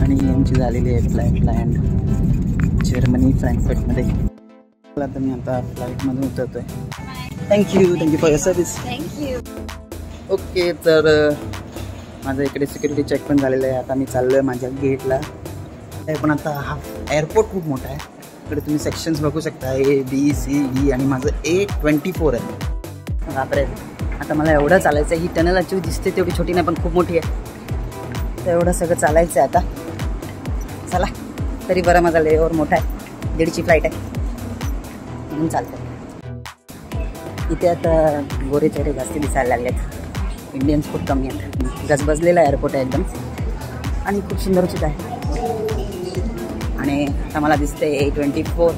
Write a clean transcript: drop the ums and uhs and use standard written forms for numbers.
आणि यांची झालेली आहे फ्लाईट लँड जर्मनी फ्रँकफर्टमध्ये. तर मी आता फ्लाईटमधून उतरतोय. Thank you for your service. Thank you. Okay, तर माझं इकडे सिक्युरिटी चेक पण झालेलं आहे. आता मी चाललो आहे माझ्या गेटला. पण आता हा एअरपोर्ट खूप मोठा आहे. इकडे तुम्ही सेक्शन्स बघू शकता, A, B, C, D आणि माझं A24 आहे. बापरे, आता मला एवढं चालायचं आहे. ही टनल अचूक दिसते तेवढी छोटी नाही पण खूप मोठी आहे. तर एवढं सगळं चालायचं आहे आता. चला, तरी बरं माझा लेओव्हर मोठा आहे. 1:30ची फ्लाईट आहे म्हणून चालतं. इथे आता गोरे चेहरे जास्त दिसायला लागलेत. इंडियन्स खूप कमी आहेत. गजबजलेला एअरपोर्ट आहे एकदम आणि खूप सुंदर सुद्धा आहे. आणि आता मला दिसते A24